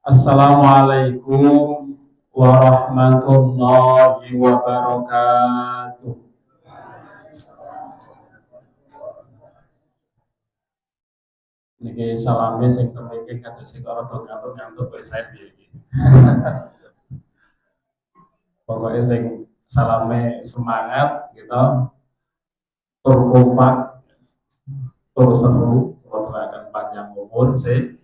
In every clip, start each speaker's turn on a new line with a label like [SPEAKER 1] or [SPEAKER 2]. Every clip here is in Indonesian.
[SPEAKER 1] Assalamualaikum warahmatullahi wabarakatuh. Niki salame sing temeke kados sing ora ngantuk-ngantuk kok saya iki. Pokoknya sing salame semangat gitu, tur kompak, tur seru, akan panjang umur sehat.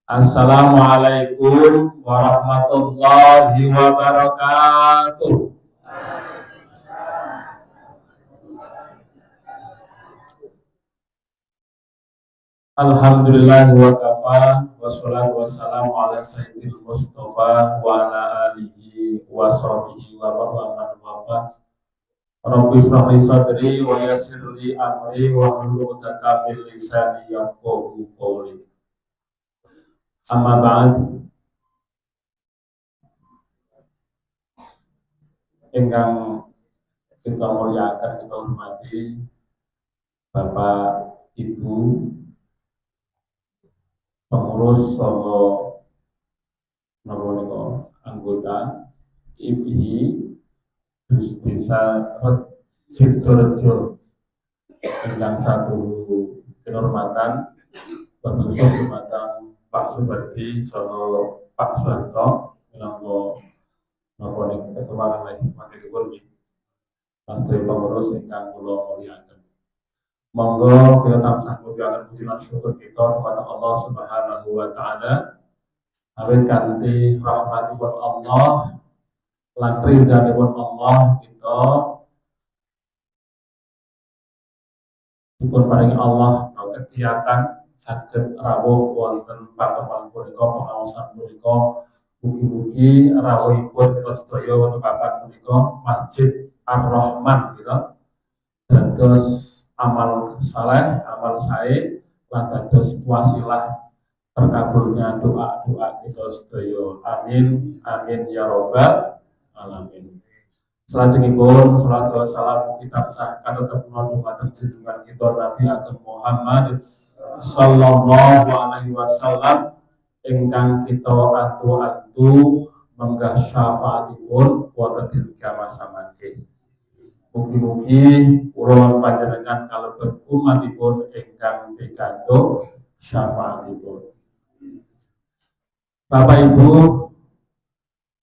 [SPEAKER 1] Assalamualaikum warahmatullahi wabarakatuh. Alhamdulillah wa kafa wassalatu wassalamu ala sayyidil mustafa wa ala alihi wa sahbihi wa man wafa. Rabbi ishrah li sadri wa yassir li amri wa hlul 'uqdatam min lisani yafqahu qawli. Amma ba'd. Ingkang kita muliakan, kita hormati Bapak Ibu pengurus sama anggota IPI Desa Sidorejo yang satu kehormatan Bapak Kehormatan Pak Subardi sama Pak Suharto minangka ketua lagi makipun pasti pengurus ingkang kula muliaken. Monggo kita tansah mujiaken puji lan syukur kita kepada Allah Subhanahu wa taala. Awit kanthi rahmatipun Allah lan ridhanipun Allah kita dipun paringi Allah kegiatan saged rawuh wonten pakepan punika pengaosan punika. Mugi-mugi rawuhipun kita sedaya wonten papan punika Masjid Ar-Rahman kita dados amal saleh, amal sae lan dados wasilah terkabulnya doa-doa kita sedaya. Amin amin ya rabbal alamin. Salajengipun salat wa salam kita sah tetep dumateng junjungan kita Nabi Ageng Muhammad sallallahu alaihi wasallam ingkang kita atu-atu menggah syafaatipun wonten tiga masa mangke. Mugi-mugi kula panjenengan kalebet umatipun ingkang pikantuk syafaatipun. Bapak Ibu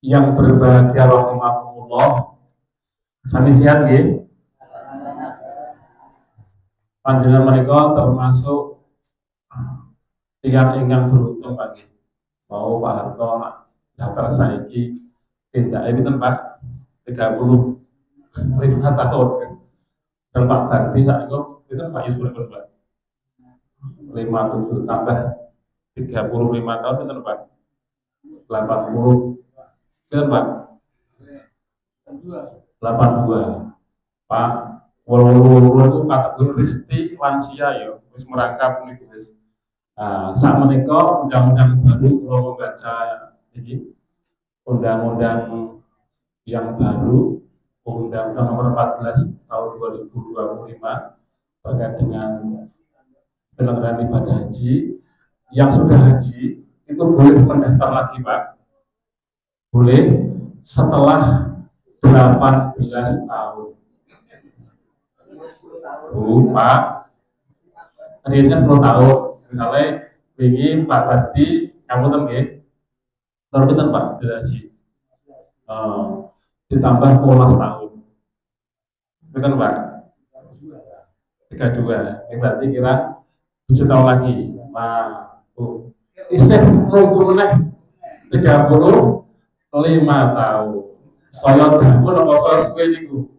[SPEAKER 1] yang berbahagia rahimakumullah, sami sehat nggih? Panjenengan menika termasuk ingkang beruntung pagi. Mau Pak Harto daftar saiki tindak ini tempat 35 tahun kan. Dan Pak Bardi saat itu Pak Yusuf berbuat 57 tambah 35 tahun itu Pak 80 itu Pak 82 Pak wolu itu kategori risti lansia ya wis merangkap niku wis. Saat menika undang-undang baru kalau membaca ini undang-undang yang baru Undang-Undang Nomor 14 Tahun 2025 terkait dengan penyelenggaraan ibadah haji. Yang sudah haji itu boleh mendaftar lagi Pak, boleh setelah 18 tahun. Pak, akhirnya 10 tahun. Misalnya ingin Pak Bardi kamu nggih terus Pak haji ditambah 12 tahun. Betul Pak? 32. Ini berarti kira 7 tahun lagi. Nah, isih nunggu meneh 35 tahun. Saya dapur apa saya suwe niku.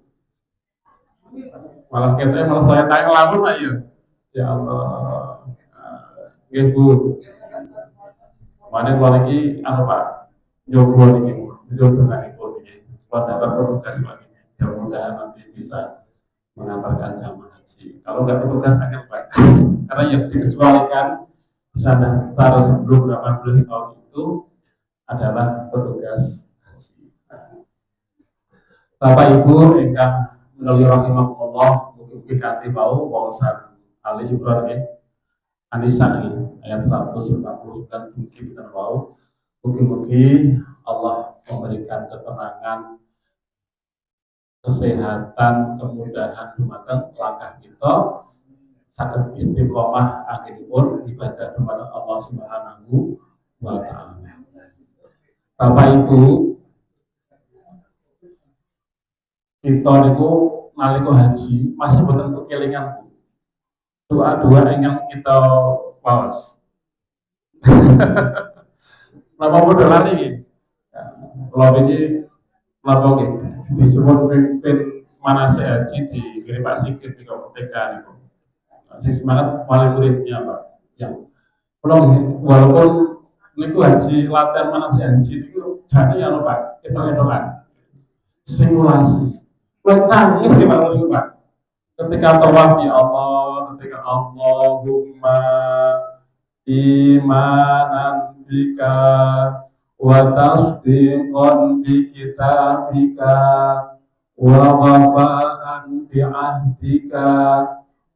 [SPEAKER 1] Malah ketene malah saya tanya lamun ayo. Ya Allah. Nggih Bu. Mane kula niki anu Pak, nyoba niki, nyoba niku niki. Pada petugas lagi, mudah-mudahan nanti bisa mengantarkan jamaah haji. Kalau nggak petugas akan Pak, karena yang dikecualikan bisa daftar sebelum 80 tahun itu adalah petugas haji. Bapak Ibu ingkang menawi rahimahullah, mugi-mugi kanthi wau waosan Ali Ibrahim Anissa ayat 149 mungkin kita mau. Mungkin Allah memberikan ketenangan, kesehatan, kemudahan dumateng langkah kita saged istiqomah akhiripun ibadah dumateng Allah Subhanahu wa taala. Bapak Ibu, kita niku nalika haji masih boten kekelingan doa-doa ingkang kita waos. Napa padha lali iki? Kula iki napa iki disuwun pimpin manasik haji di Giri Pak Sigit di TK niku. Sing semangat wali muridnya Pak. Ya. Kula walaupun niku haji latihan manasik haji niku jane ya Pak, etok-etokan. Simulasi. Kuwi nangis sih Pak niku Pak. Ketika tawaf ya Allah, ketika Allahumma imanan bika wa tasdiqan bi kitabika wa wafa'an bi ahdika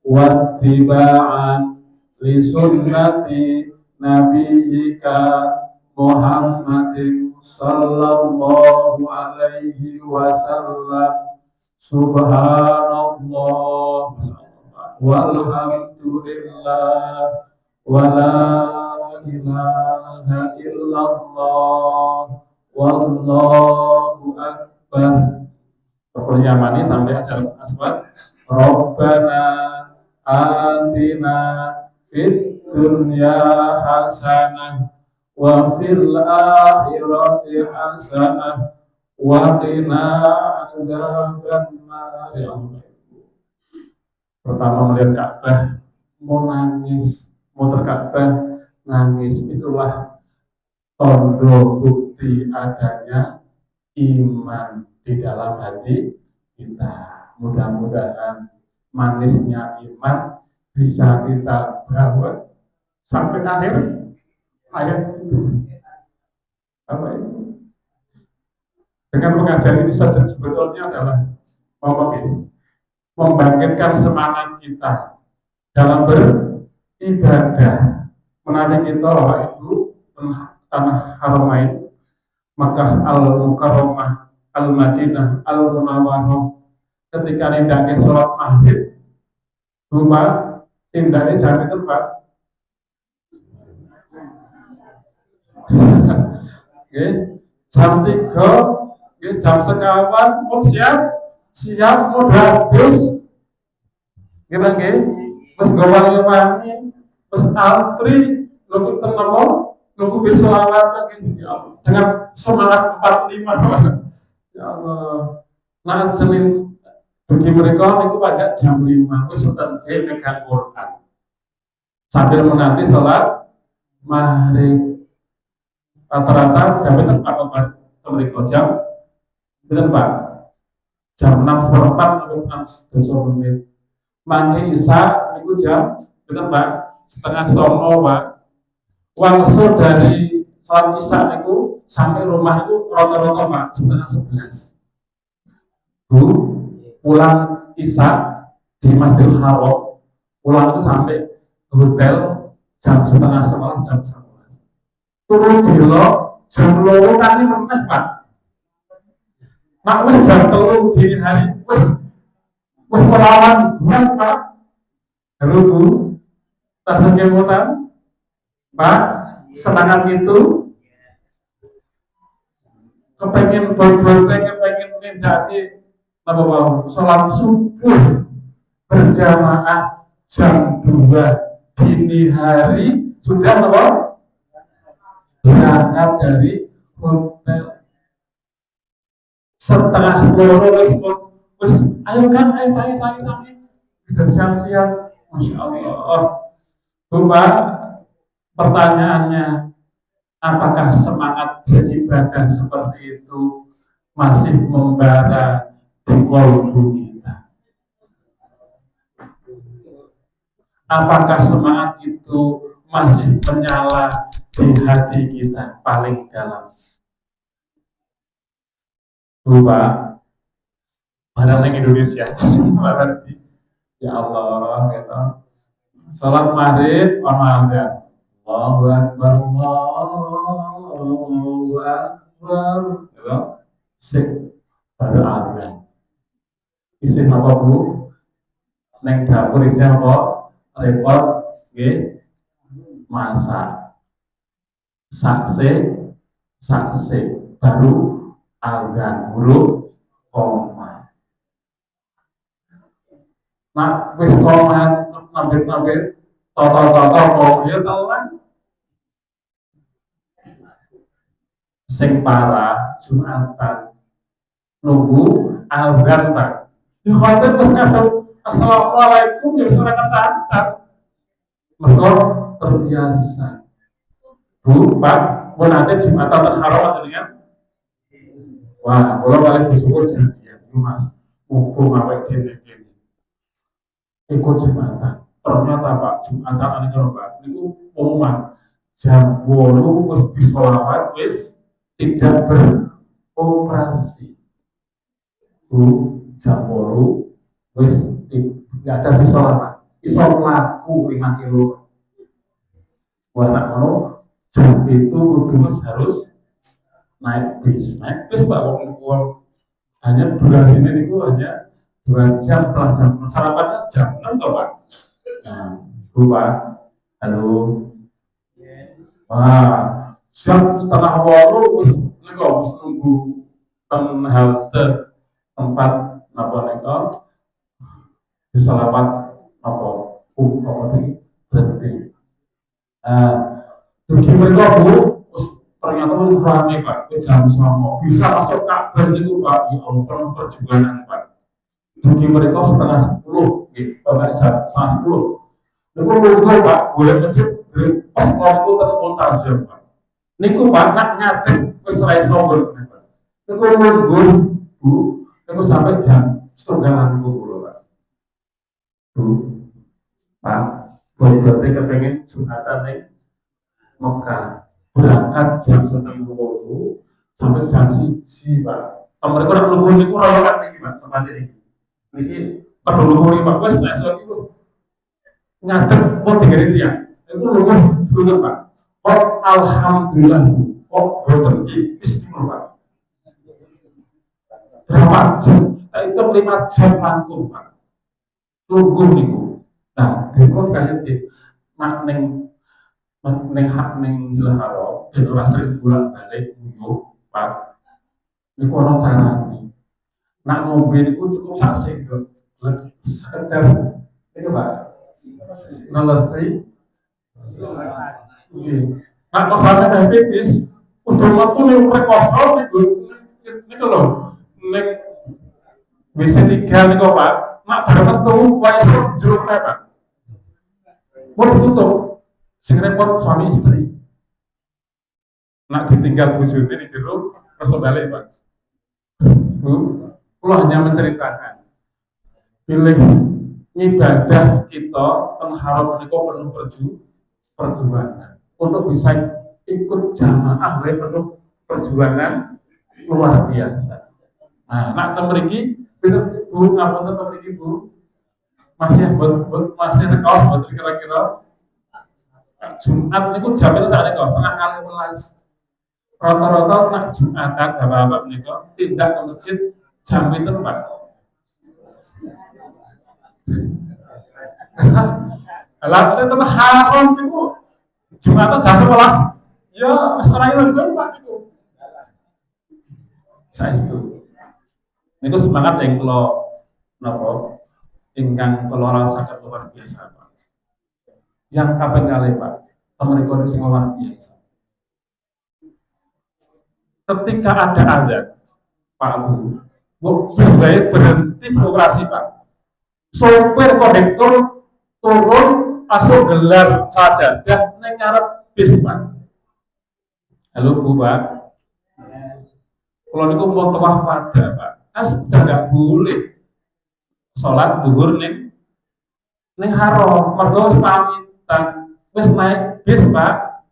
[SPEAKER 1] wa tiba'an li sunnati nabiyyika Muhammadin sallallahu alaihi wasallam. Subhanallah walhamdulillah wa la ilaha illallah wallahu akbar. Pernyamani sampai ajar asbat. Rabbana atina fid dunya hasanah wa fil akhirati hasanah wa qina adzabannar. Ya Allah. Pertama melihat Ka'bah mau nangis, mau terkabah nangis, itulah tondo bukti adanya iman di dalam hati kita. Mudah-mudahan manisnya iman bisa kita bawa sampai akhir ayat itu. Apa itu? Dengan pengajaran ini saja sebetulnya adalah membangkitkan semangat kita dalam beribadah. Menarik kita Bapak Ibu tanah Haramain, Makkah Al-Mukarramah, Al-Madinah, Al-Munawwarah, ketika nindake sholat maghrib, cuma tindake jam itu Pak. Jam 3, jam sekawan, mau siap mau dados. Kita nggih, wis gawang-wangi, wis antri, nunggu tenemo, nunggu bersolawat lagi. Dengan semangat 45. Ya Allah. Nah, Senin bagi mereka niku pada jam 5 wis enten megang Quran. Sambil menanti sholat maghrib. Rata-rata jam itu Pak mereka jam Pak jam 6:04 sampai 6:10. Mangke Isya niku jam Pak 8:30 Pak. Langsung dari sholat Isya niku sampai rumah itu rata-rata Pak 10:30. Bu, pulang Isya di Masjidil Haram, pulang itu sampai hotel jam 10:30 jam 11. Turun dilo jam 2 kali meneh Pak. Nak wis jam 3 dini hari wis melawan bulan Pak. Halo Bu, tak sekemutan Pak, semangat itu kepengen bodoh, kepengen nindaki apa mau sholat subuh berjamaah jam 2 dini hari sudah apa? Berangkat dari hotel setengah loro wis ayo kan ayo tangi sudah siap-siap. Masya Allah. Bapak, pertanyaannya, apakah semangat beribadah seperti itu masih membara di kalbu kita? Apakah semangat itu masih menyala di hati kita paling dalam? Bapak, mana yang Indonesia? Ya Allah, gitu. Salat maghrib, Ramadan, Allahu Akbar, Allahu Akbar, ya, sing baru azan. Isi apa Bu? Neng dapur isi apa? Repot, nggih, masak. Sakse baru azan huruf koma. Nah, wis koma nambit toto kok ya telan. Sing parah Jumatan nunggu azan Pak. Di hotel wis kadung assalamualaikum ya ora kecatat. Mergo terbiasa. Bu, Pak, mau nanti Jumatan terharam dengan wah, kalau balik bersyukur janjian, itu Mas, mumpung awet gini. Ikut Jumatan, ternyata Pak, Jumatan ini kalau Pak, itu pengumuman jam 8 wis bisolawat, wis tidak beroperasi. Bu, jam 8 wis tidak ada bisolawat, iso laku 5 kilo. Wah, nak ngono jam itu kudus harus naik bis Pak, wong hanya durasinya itu hanya 2 jam setelah jam sarapannya jam 6 toh Pak. Nah, Bu Pak, halo. Wah, jam setengah 8 wis nunggu teng halte tempat napa nika bisa lewat apa iki berhenti. Dugi mereka Bu, ternyata rame Pak, jam 9 bisa masuk Ka'bah itu Pak, ya Allah, penuh perjuangan Pak. Dugi mereka setengah 10, gitu, setengah 10. Lalu nunggu Pak, boleh masjid dari pas kalau itu termontase Pak. Niku Pak, nak ngadeg, wis ora iso nggon. Niku nunggu Bu, niku sampai jam 7.30 Pak. Bu, Pak, boleh kepengen Jumatan nih Mekah berangkat jam 9.30 sampai jam 1 Pak. Mereka udah nunggu niku royokan iki Pak, tempat ini. Niki perlu nunggu Pak, wis nek sok iku ngadeg pun digere ya. Iku nunggu Pak. Kok alhamdulillah kok boten iki istimewa Pak. Berapa jam? Itu 5 jam langkung Pak. Nunggu niku. Nah, dipun kaya iki mak ning Jelaharo, dan orang sering bolak-balik nguyuh, Pak. Ini kono carane. Nak ngombe itu cukup sak sendok, sekedar itu Pak. Ngelesi. Nak kosannya pipis, udah metu nih rekosol niku lho. Ning WC 3 niku Pak. Nak bareng metu wae jeruk Pak. Mau ditutup. Sing repot suami istri. Nak ditinggal bojone di jero, terus balik Pak. Bu, kula hanya menceritakan. Pilih ibadah kita teng haram menika penuh perjuangan. Untuk bisa ikut jamaah penuh perjuangan luar biasa. Nah, nak teng mriki, Bu, ngapunten teng mriki Bu. Masih kaos kira-kira Jumat niku jamnya saat itu setengah kali welas. Rata-rata nak Jumatan bapak-bapak niku tindak ke masjid jam itu Pak. Lah itu haram niku Jumatan jam 11. Ya, setengah itu Pak niku. Saya itu. Niku semangat yang kalau napa ingkang kula rasaken luar biasa Pak. Yang kaping kali Pak, mereka itu luar biasa. Ketika ada azan, Pak Bu, bis saya berhenti beroperasi Pak. Sopir kondektur turun langsung gelar sajadah neng ngarep bis Pak. Halo Bu Pak, kalau niku mau tawaf pada Pak, kan sudah nggak boleh sholat duhur neng haram, mergo pamitan. Wis naik bis Pak,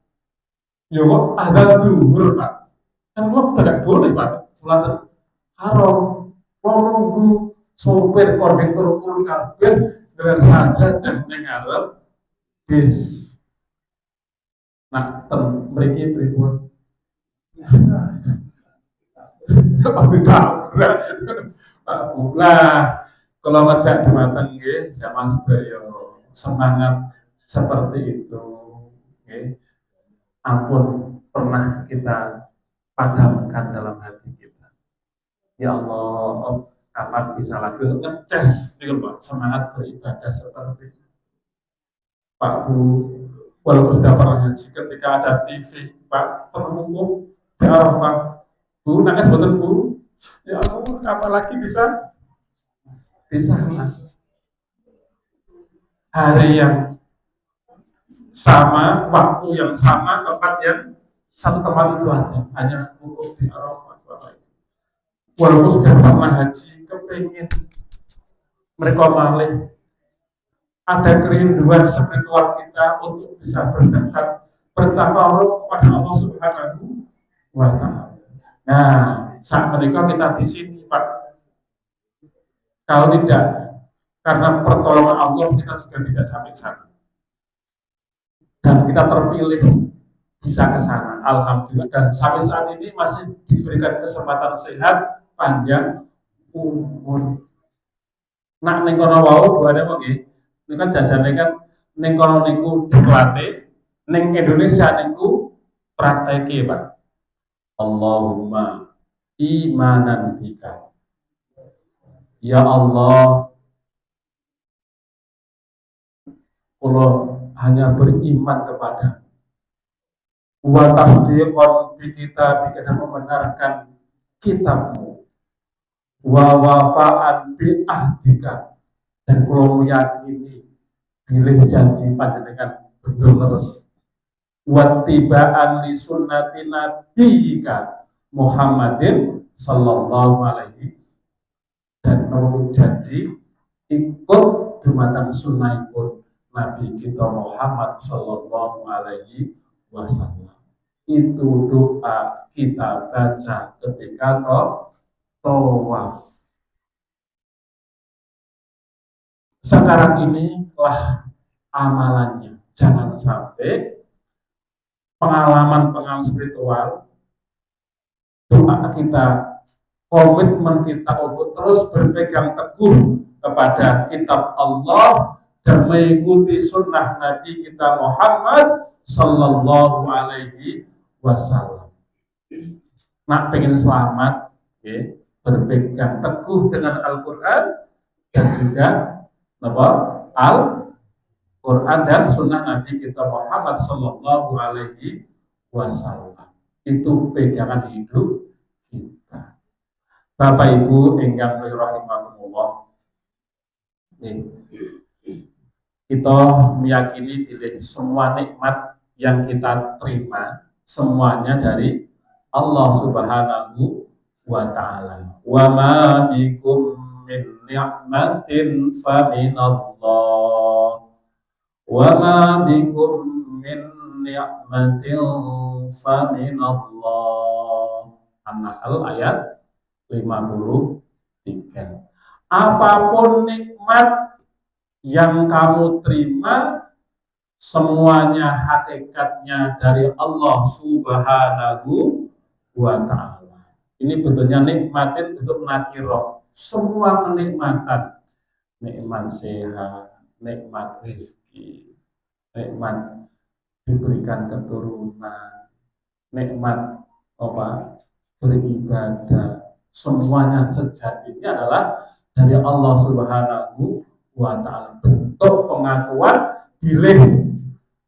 [SPEAKER 1] yo kok ada duhur Pak, kan lo tidak boleh Pak, sholat haram, mau nunggu sopir kondektur turun kabeh dengan saja dan mengarep bis. Nah, mriki pripun? Nah, kalau ngajak dumateng nggih, zaman sedaya semangat seperti itu. Nggih. Ampun pernah kita padamkan dalam hati kita. Ya Allah, kapan bisa lagi ngeces gitu Pak, semangat beribadah seperti itu. Pak Bu, walaupun sudah pernah haji, ketika ada TV, Pak terwukuf di Arafah, Bu, nangis betul Bu. Ya Allah, kapan lagi bisa hari yang sama, waktu yang sama, tempat yang satu tempat itu aja, hanya wukuf di Arafah. Walaupun sudah pernah haji, kepingin mereka malih ada kerinduan spiritual kita untuk bisa berdekat bertakarub kepada Allah Subhanahu wa Ta'ala. Nah, saat mereka kita di sini, Pak. Kalau tidak, karena pertolongan Allah kita sudah tidak sampai sana. Dan kita terpilih bisa ke sana, alhamdulillah. Dan sampai saat ini masih diberikan kesempatan sehat, panjang umur. Nak ning kono wau duane kok nggih. Ini kan jajane kan ning kono niku diklate, ning Indonesia niku prakteke, Pak. Allahumma imanan bika. Ya Allah, kula hanya beriman kepada wa tasdiqan bi kitabika dan membenarkan kitabmu wa wafa'an bi ahdika dan kula meyakini bilih janji panjenengan bener leres wattiba'an li sunnati nabiyyika Muhammadin sallallahu alaihi dan mau janji ikut dumateng sunnahipun Nabi kita Muhammad sallallahu alaihi wasallam. Itu doa kita baca ketika tawaf. Sekarang inilah amalannya. Jangan sampai pengalaman spiritual, doa kita, komitmen kita untuk terus berpegang teguh kepada kitab Allah dan mengikuti sunnah Nabi kita Muhammad sallallahu alaihi wasallam. Nak pengen selamat, ya, berpegang teguh dengan Al-Quran dan juga Al-Quran dan sunnah Nabi kita Muhammad sallallahu alaihi wasallam. Itu pegangan hidup kita. Bapak Ibu ingkang rahimakumullah. Kita meyakini bilih semua nikmat yang kita terima semuanya dari Allah Subhanahu wa Ta'ala. Wa ma bikum min ni'matin fa minallah. Wa ma bikum min ni'matin fa minallah. An-Nahl ayat 53. Apapun nikmat yang kamu terima semuanya hakikatnya dari Allah Subhanahu wa Ta'ala. Ini bentuknya nikmatin bentuk nakirah. Semua kenikmatan, nikmat sehat, nikmat rezeki, nikmat diberikan keturunan, nikmat beribadah, semuanya sejatinya adalah dari Allah Subhanahu wa Ta'ala. Bentuk pengakuan bilih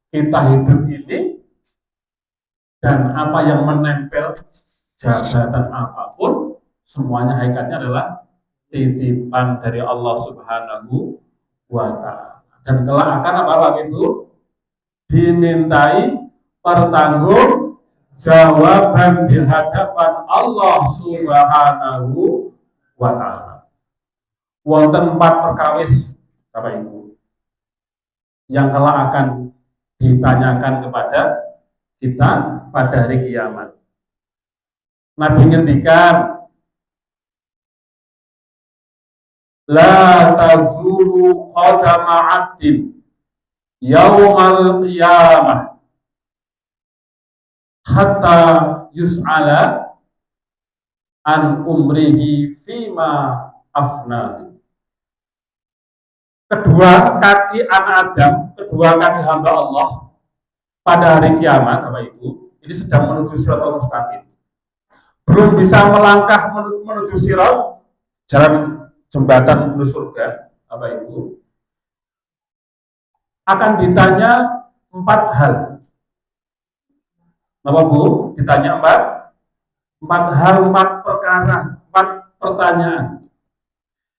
[SPEAKER 1] kita hidup ini dan apa yang menempel jabatan apapun semuanya hakikatnya adalah titipan dari Allah Subhanahu wa Ta'ala. Dan kelak akan apa Bapak Ibu? Dimintai pertanggung jawaban di hadapan Allah Subhanahu wa Ta'ala. Wonten 4 perkawis Bapak Ibu yang kelak akan ditanyakan kepada kita pada hari kiamat. Nabi ngendikan la tazulu qadama 'abdin yaumal qiyamah hatta yus'ala an umrihi fima afna. Kedua kaki anak Adam, kedua kaki hamba Allah pada hari kiamat, Bapak Ibu, ini sedang menuju Shiratal Mustaqim. Belum bisa melangkah menuju sirat, jalan jembatan menuju surga, Bapak Ibu, akan ditanya 4 hal. Bapak Bu, ditanya 4 hal, 4 perkara, 4 pertanyaan.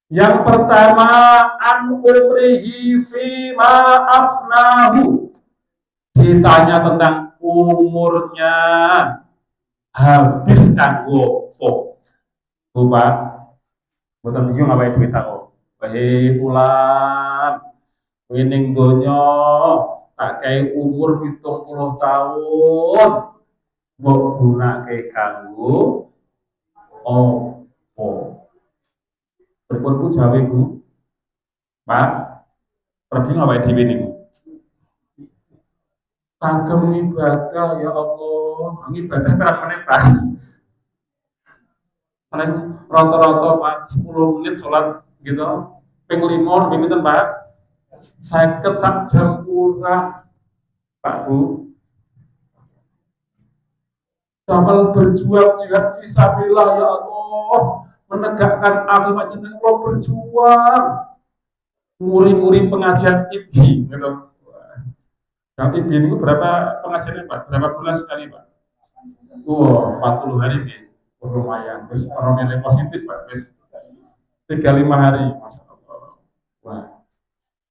[SPEAKER 1] Yang pertama, an umrihi fima afnahu. Ditanya tentang umurnya habis kanggo opo. Bu Pak, mboten bingung apa itu kita kok. Hei fulan, winning donya tak kei umur 70 tahun. Mbok gunake kanggo opo? Pripun Bu jawe Bu? Pak, pergi ngapain dhewe niku? Kagem ibadah ya Allah, ibadah berapa menit Pak? Paling rata-rata Pak 10 menit sholat gitu, ping 5 lebih pinten Pak? 50 sak jam kurang Pak Bu. Dalam berjuang jihad fisabilillah ya Allah, menegakkan agama jenengan kula berjuang. Muri-muri pengajian IBI gitu. Dan IBI ini berapa pengajiannya Pak? Berapa bulan sekali Pak? 40 hari nih. Lumayan. Terus orang nilai positif Pak. Terus 35 hari. Masya Allah. Wah.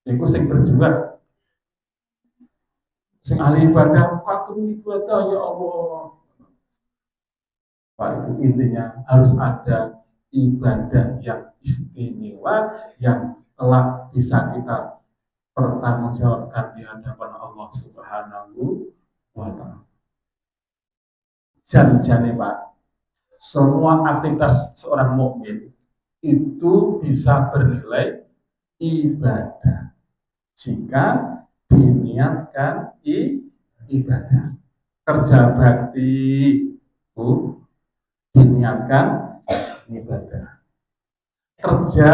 [SPEAKER 1] Itu sing berjuang. Sing ahli ibadah, kagum ibadah ya Allah. Pak, itu intinya harus ada ibadah yang istimewa yang telah bisa kita pertanggungjawabkan di hadapan Allah Subhanahu wa Ta'ala. Jangan Pak, semua aktivitas seorang mukmin itu bisa bernilai ibadah jika diniatkan ibadah. Kerja bakti, Bu, diniatkan ibadah. Kerja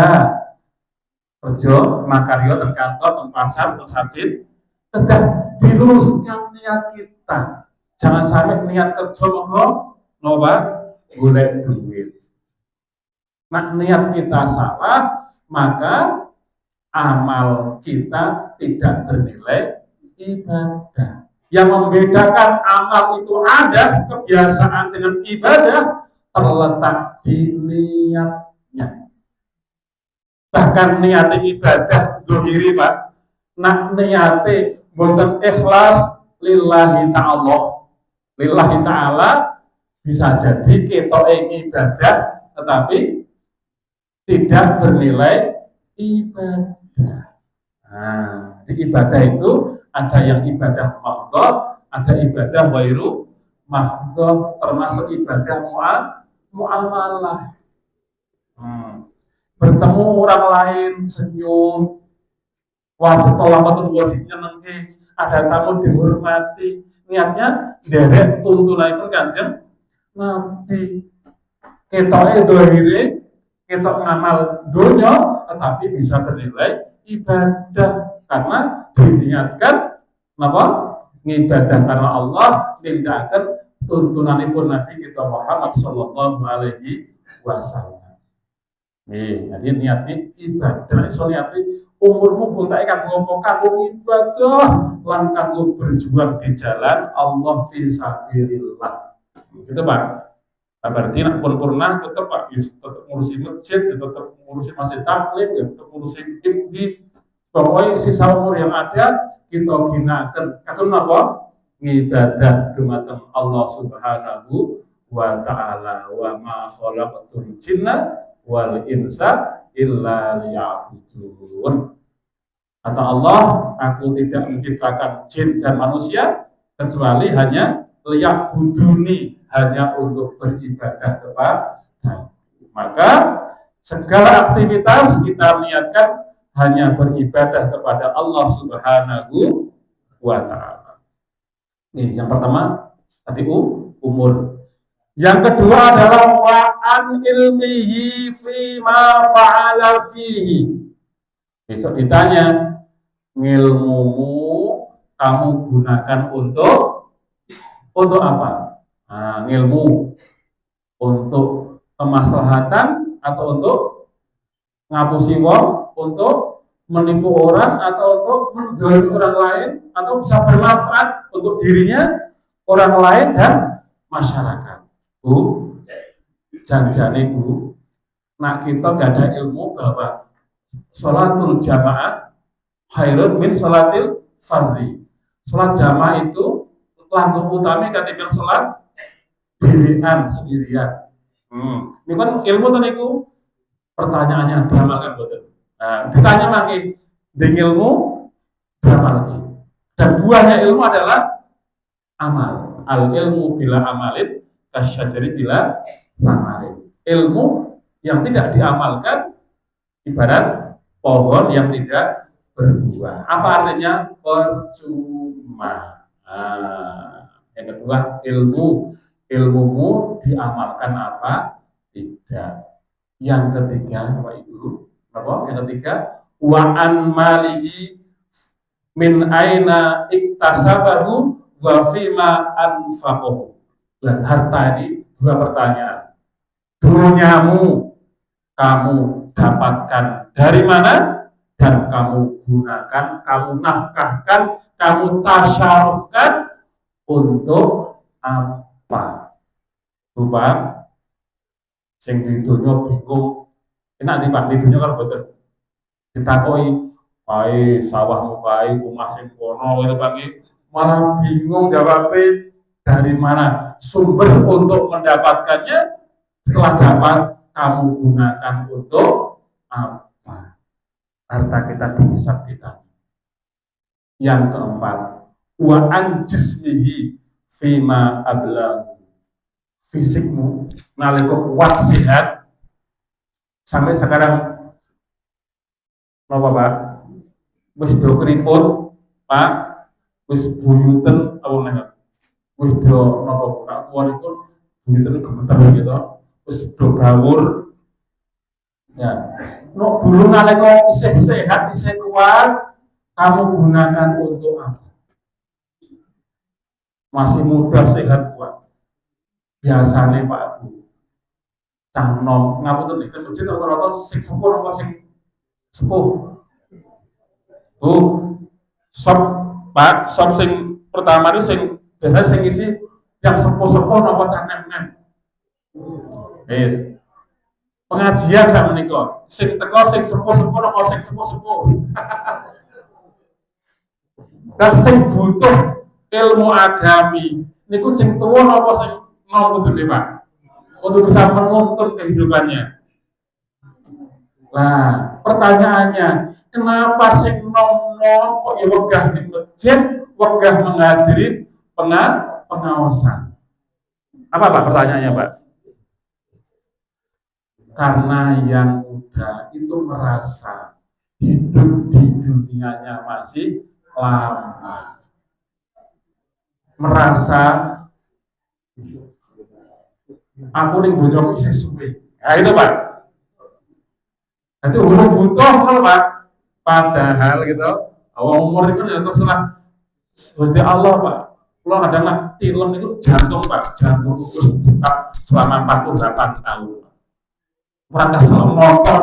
[SPEAKER 1] makaryo dan kantor dan pasar dan sabit tetap diluruskan niat kita. Jangan sampai niat kerja monggo loba golek duit. Nah, niat kita salah, maka amal kita tidak bernilai ibadah. Yang membedakan amal itu ada kebiasaan dengan ibadah terletak di niatnya. Bahkan niat ibadah dohiri Pak, nak niate boten ikhlas lillahi ta'ala, bisa jadi kita ibadah tetapi tidak bernilai ibadah. Nah, di ibadah itu ada yang ibadah mafdhah, ada ibadah ghairu mafdhah, termasuk ibadah muamalah. Bertemu orang lain senyum, wajib tolak wajibnya nanti ada tamu dihormati, niatnya derek tuntunan Kanjeng Nabi. Kita dohire, kita ngamal dunia, tetapi bisa bernilai ibadah karena diniatkan apa? Ngibadah karena Allah, tindakan tuntunanipun Nabi kita Muhammad sallallahu alaihi wasallam. Jadi niatnya ibadah, iso niatnya umurmu pun tak ikan ngomong kanggo ibadah, lan kanggo berjuang di jalan Allah fisabilillah. Gitu Pak. Berarti nak pernah tetap Pak, tetap ngurusi masjid, tetap ngurusi masjid taklim, tetap ngurusi IBI. Pokoknya sisa umur yang ada kita gunakan. Kata apa? Ngibadah dumateng Allah Subhanahu wa Ta'ala, wa ma khalaqatul jinna wal insa illa liya'budun. Kata Allah, aku tidak menciptakan jin dan manusia kecuali hanya liya'buduni, hanya untuk beribadah kepada. Maka segala aktivitas kita niatkan hanya beribadah kepada Allah Subhanahu wa Ta'ala. Ini yang pertama, Tadi umur. Yang kedua adalah wa'an ilmihi fima fa'ala fihi. Besok ditanya, ngilmumu kamu gunakan untuk apa? Nah, ngilmu untuk kemaslahatan atau untuk ngapusi wong, untuk menipu orang atau untuk mendolimi orang lain, atau bisa bermanfaat untuk dirinya, orang lain dan masyarakat. Bu, janjane Bu, nak kita gak ada ilmu bahwa sholatul jamaah khairun min sholatil fardhi. Sholat jamaah itu langkah utama ketika sholat dirian sendirian. Ini kan ilmu tadi pertanyaannya beramalkan betul. Nah, ditanya lagi dengan ilmu beramal lagi. Dan buahnya ilmu adalah amal. Al ilmu bila amalin kasyajari bila samarin. Ilmu yang tidak diamalkan ibarat pohon yang tidak berbuah. Apa artinya? Percuma. Yang kedua, ilmumu diamalkan apa? Tidak. Yang ketiga, Bapak Ibu, yang ketiga, wa'an malihi min aina iktasabahu wa fima anfaqahu. Dan harta ini dua pertanyaan. Dunyamu kamu dapatkan dari mana dan kamu gunakan, kamu nafkahkan, kamu tasyarufkan untuk apa? Bapak, sing di dunia bingung, enak nih Pak, di dunia kan betul. Ditakoi, baik sawahmu baik, rumah sing kono itu pagi, malah bingung jawabnya dari mana sumber untuk mendapatkannya. Setelah dapat, kamu gunakan untuk apa? Harta kita dihisab kita. Yang keempat, wa an jismihi fima ablang. Fisikmu nalika kuat sehat sampai sekarang napa Pak? Wis do keriput, Pak. Wis buyuten apa meneh? Wis do napa Pak? Kuwi itu buyuten gemeter gitu. Wis do gawur. Ya. No bulu nalika isih sehat, isih kuat, kamu gunakan untuk apa? Masih muda, sehat, kuat. Biasanya Pak Bu, cah nom ngapunten nek masjid rata-rata sing sepuh apa sing sepuh. Bu, sop Pak, sop sing pertama itu sing biasanya sing isi yang sepuh-sepuh apa cah nem-nem. Wis. Pengajian sak menika, sing teko sing sepuh-sepuh apa sing sepuh-sepuh. Dan sing butuh ilmu agami niku sing tuwa apa sing mau kudune Pak, untuk bisa menuntun kehidupannya. Nah, pertanyaannya, kenapa sing nom-nom kok ya wegah ning masjid, wegah menghadiri pengawasan? Apa Pak pertanyaannya Pak? Karena yang muda itu merasa hidup di dunianya masih lama, merasa aku ning dunia kok isih suwe. Nah itu Pak. Itu huruf butuh kan Pak. Padahal gitu, umur itu ya terserah Gusti Allah Pak. Kalau ada anak film itu jantung Pak, jantung itu buka selama 48 tahun. Orang kesel motor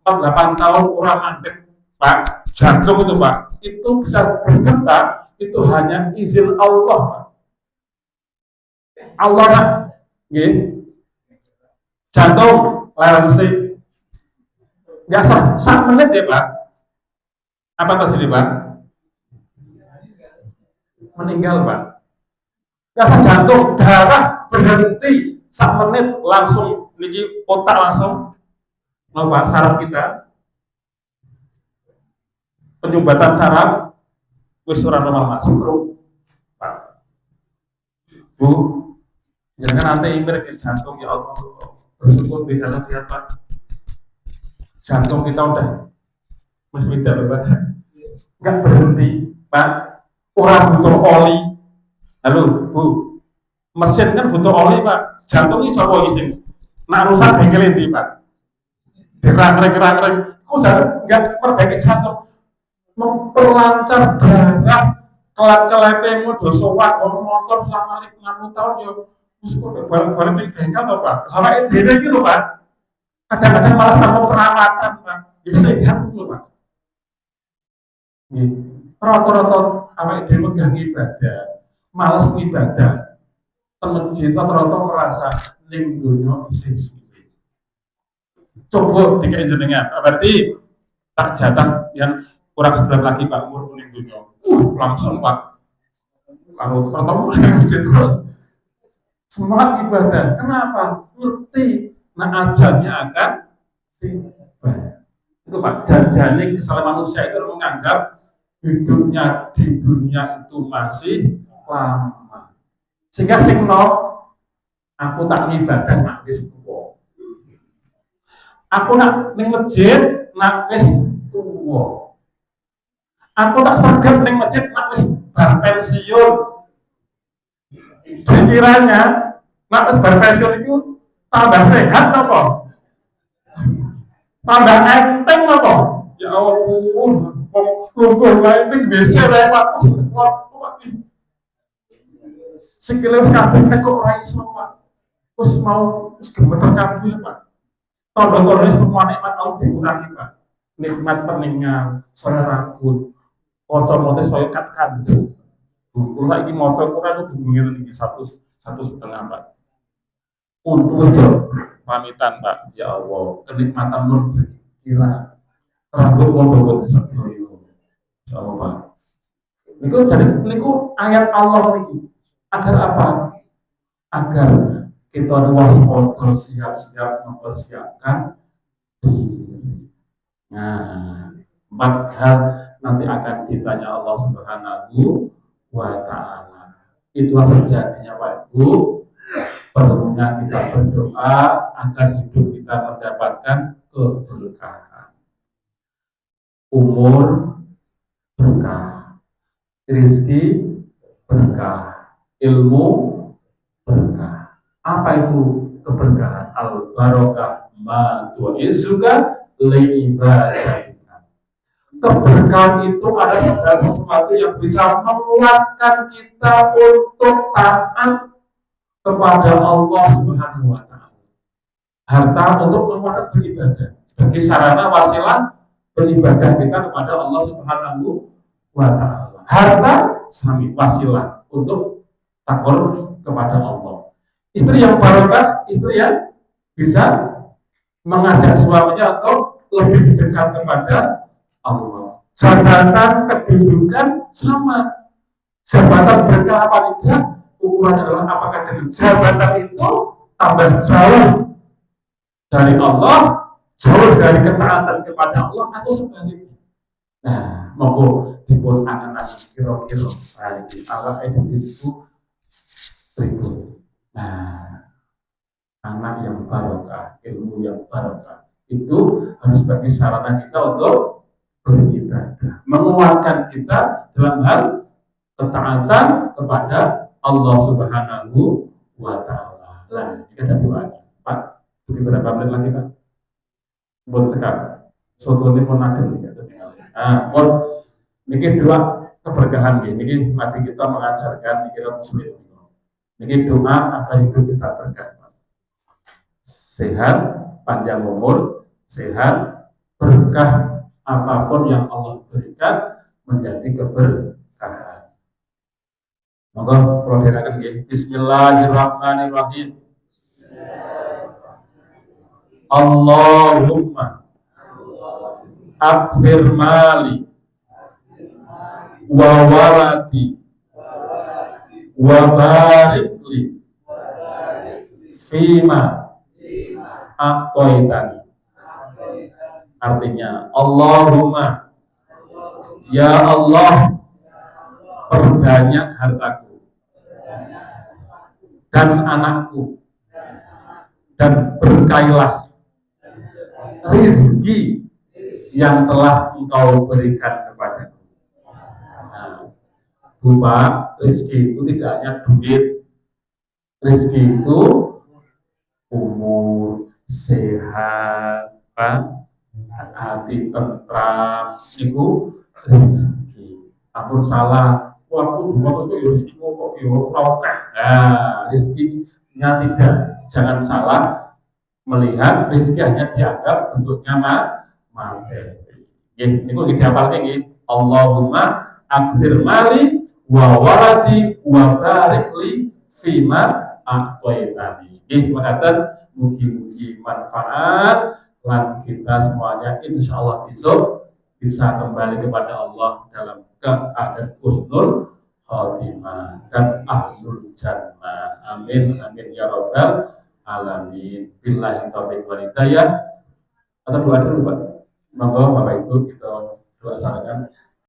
[SPEAKER 1] 48 tahun orang mandek Pak, jantung itu Pak, itu bisa berdetak itu hanya izin Allah Pak. Allah Pak, jantung laransi nggak sah menit ya Pak. Apa tadi Pak? Meninggal Pak. Nggak sah jantung, darah berhenti 1 menit langsung niki otak langsung Pak saraf kita penyumbatan saraf wis ora normal stroke Pak. Bu, jangan nanti imbir ke jantung ya Allah. Bersyukur di sana sehat Pak. Jantung kita udah masih tidak Pak. Enggak berhenti Pak. Orang butuh oli. Halo Bu, Mesin kan butuh oli Pak, jantung ini sapa iki sing nak rusak bengkel ndi Pak? Dirang-reng, kok nggak perbaiki jantung, memperlancar darah kelap-kelapemu dosa wak motor selama 50 tahun ya wis kok balik-balik ning bengkel to Pak. Awake dhewe iki lho Pak. Kadang-kadang malah tanpa perawatan Pak. Ya sehat lho Pak. Nggih. Rata-rata awake dhewe megang ibadah, males ibadah. Masjid rata-rata merasa ning donya isih suwe. Coba dikai jenengan, berarti tak jatah yang kurang sebulan lagi Pak umur ning donya. Langsung Pak. Kalau pertama masjid terus semangat ibadah. Kenapa? Ngerti. Nah ajalnya akan tiba. Itu Pak, janjane kesalahan manusia itu menganggap hidupnya di dunia itu masih lama. Sehingga sing aku tak ibadah nak wis tuwa. Aku nak ning masjid nak wis tuwa. Aku tak saged ning masjid nak wis bar pensiun. Pikirannya nak wis bar pensiun itu tambah sehat apa? Tambah enteng apa? Ya Allah, lumpuh wae ning WC lewat. Sikile wis kabeh tekuk ora iso Pak. Wis mau wis gemeter kabeh Pak. Tanda-tandane semua nikmat Allah dikurangi Pak. Nikmat peninggal, saya rambut, kacamata saya kat kandu. Kula iki maca Quran bunyi iki 1,5 Pak. Untuk itu pamitan Pak. Ya Allah, kenikmatan nur berkira. Rambut mondok sedoyo. Ya Allah Pak. Niku ayat Allah niki. Agar apa? Agar kita waspada siap-siap mempersiapkan diri. Nah, 4 hal nanti akan ditanya Allah Subhanahu wa Ta'ala. Itulah sejatinya Pak Ibu, perlunya kita berdoa agar hidup kita mendapatkan keberkahan. Umur berkah, rezeki berkah, ilmu berkah. Apa itu keberkahan? Al-barokah ma tu'izuka li ibadatika. Keberkahan itu ada segala sesuatu yang bisa menguatkan kita untuk taat kepada Allah Subhanahu wa Ta'ala. Harta untuk menguatkan beribadah sebagai sarana wasilah beribadah kita kepada Allah Subhanahu wa Ta'ala. Harta sami wasilah untuk takor kepada Allah. Istri yang barokah, istri yang bisa mengajak suaminya untuk lebih dekat kepada Allah. Jabatan, kedudukan sama. Jabatan berkah apa tidak? Ukuran adalah apakah dengan jabatan itu tambah jauh dari Allah, jauh dari ketaatan kepada Allah, atau sebaliknya. Nah, monggo dipun anak-anak kira-kira hari Allah itu berikut. Nah, anak yang barokah, ilmu yang barokah itu harus bagi sarana kita untuk beribadah, menguatkan kita dalam hal ketaatan kepada Allah Subhanahu wa Ta'ala. Nah, ini ada doanya. Pak, ini berapa menit lagi Pak? Buat sekarang. Soto ini pun ada nih. Nah, ini doa keberkahan ini mati kita mengajarkan pikiran muslim. Ini doa agar hidup kita berkah. Sehat, panjang umur, sehat, berkah apapun yang Allah berikan menjadi keberkahan. Maka kalau dirakan Bismillahirrahmanirrahim. Allahumma akfir mali wa waladi wa barik li fima aqtaitani. Artinya Allahumma, ya Allah, perbanyak hartaku dan anakku dan berkailah rizki yang telah engkau berikan kepadaku. Nah, berupa rezeki itu tidak hanya duit, Rezeki itu umur, sehat, hati tentram, itu rezeki. Ampun salah, waktu dua itu rezeki kok rokeh. Nah, rezekinya tidak, jangan salah melihat rezeki hanya dianggap bentuknya materi. Ini kok dihafal tinggi. Allahumma akthir mali wa waladi wa barik li fima a'taitani. Mengatakan mugi-mugi manfaat lan kita semuanya insya Allah besok bisa kembali kepada Allah dalam keadaan husnul khotimah dan ahlul jannah. Amin amin ya rabbal alamin. Billahi taufiq wal hidayah. Atau doa dulu Pak. Monggo Bapak Ibu kita doa sarankan.